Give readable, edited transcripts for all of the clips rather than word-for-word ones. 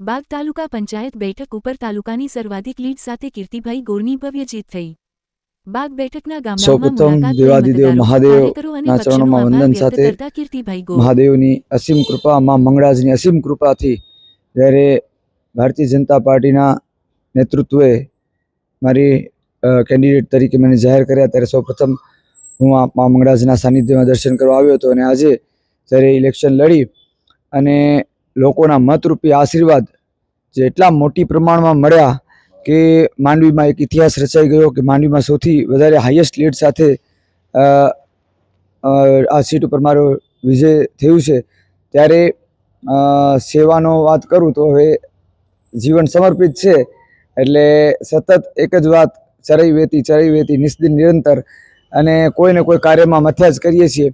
બાગ તાલુકા પંચાયત બેઠક ઉપર તાલુકાની સર્વાધિક લીડ સાથે કીર્તિભાઈ ગોરની ભવ્ય જીત થઈ। બાગ બેઠકના ગામડાઓમાં મુલાકાત લઈ દેવાદિદેવ મતદારો, મહાદેવ કાર્યકરો અને ના પક્ષનો ચરણોમાં આભાર વંદન વ્યક્ત સાથે કરતા કીર્તિભાઈ ગોર મહાદેવની અસીમ કૃપા, માં મંગળાજની અસીમ કૃપાથી જ્યારે ભારતીય જનતા પાર્ટીના નેતૃત્વએ મારી કેન્ડિડેટ તરીકે મને જાહેર કર્યા ત્યારે સૌપ્રથમ હું આ માં મંગળાજના સાનિધ્યમાં દર્શન કરવા આવ્યો હતો અને આજે જ્યારે ઇલેક્શન લડી અને લોકોના મતરૂપી આશીર્વાદ જે એટલા મોટી પ્રમાણમાં મળ્યા કે માંડવીમાં એક ઇતિહાસ રચાઈ ગયો કે માંડવીમાં સૌથી વધારે હાઈએસ્ટ લીડ સાથે આ સીટ ઉપર મારો વિજય થયું છે। ત્યારે સેવાનો વાત કરું તો હવે જીવન સમર્પિત છે એટલે સતત એક જ વાત ચરાઈ વેતી નિસ્દિન નિરંતર અને કોઈને કોઈ કાર્યમાં મથ્યા જ કરીએ છીએ।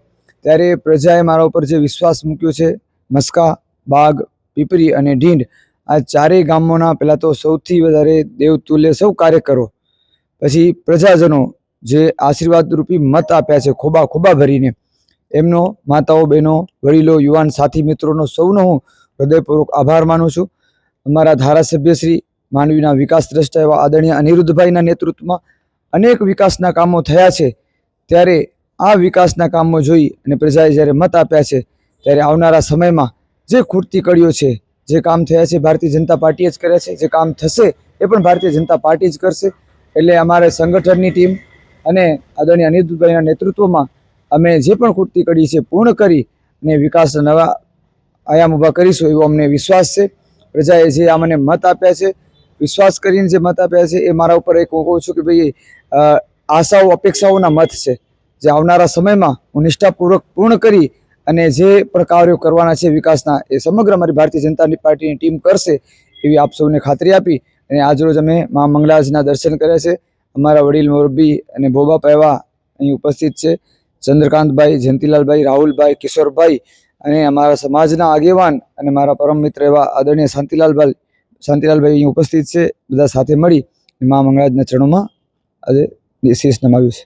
ત્યારે પ્રજાએ મારા ઉપર જે વિશ્વાસ મૂક્યો છે, મસ્કા, બાગ, પીપરી અને ઢીંડ આ ચારેય ગામોના પહેલાં તો સૌથી વધારે દેવતુલ્ય સૌ કાર્યકરો, પછી પ્રજાજનો જે આશીર્વાદરૂપી મત આપ્યા છે ખોબા ખોબા ભરીને, એમનો માતાઓ, બહેનો, વડીલો, યુવાન સાથી મિત્રોનો સૌનો હું હૃદયપૂર્વક આભાર માનું છું। અમારા ધારાસભ્ય શ્રી માંડવીના વિકાસ દ્રષ્ટા એવા આદરણીય અનિરુદ્ધભાઈના નેતૃત્વમાં અનેક વિકાસના કામો થયા છે। ત્યારે આ વિકાસના કામો જોઈ અને પ્રજાએ જ્યારે મત આપ્યા છે ત્યારે આવનારા સમયમાં જે ખૂટતી કડીઓ છે, જે કામ થયા છે ભારતીય જનતા પાર્ટીએ જ કર્યા છે, જે કામ થશે એ પણ ભારતીય જનતા પાર્ટી જ કરશે। એટલે અમારે સંગઠનની ટીમ અને આદરણીય અનિરુદ્ધભાઈના નેતૃત્વમાં અમે જે પણ ખૂટતી કડી છે પૂર્ણ કરી અને વિકાસના નવા આયામ ઊભા કરીશું એવો અમને વિશ્વાસ છે। પ્રજાએ જે આ મને મત આપ્યા છે, વિશ્વાસ કરીને જે મત આપ્યા છે એ મારા ઉપર એક હું કહું છું કે ભાઈ આશાઓ અપેક્ષાઓના મત છે, જે આવનારા સમયમાં હું નિષ્ઠાપૂર્વક પૂર્ણ કરી અને જે પણ કાર્યો કરવાના છે વિકાસના એ સમગ્ર અમારી ભારતીય જનતા પાર્ટીની ટીમ કરશે એવી આપ સૌને ખાતરી આપી અને આજરોજ અમે મા મંગળાજના દર્શન કર્યા છે। અમારા વડીલ મોરબી અને ભોબાપા એવા અહીં ઉપસ્થિત છે, ચંદ્રકાંતભાઈ, જયંતિલાલભાઈ, રાહુલભાઈ, કિશોરભાઈ અને અમારા સમાજના આગેવાન અને મારા પરમ મિત્ર એવા આદરણીય શાંતિલાલભાઈ અહીં ઉપસ્થિત છે। બધા સાથે મળી મા મંગળાજના ચરણોમાં આજે શીશ નમાવ્યું છે।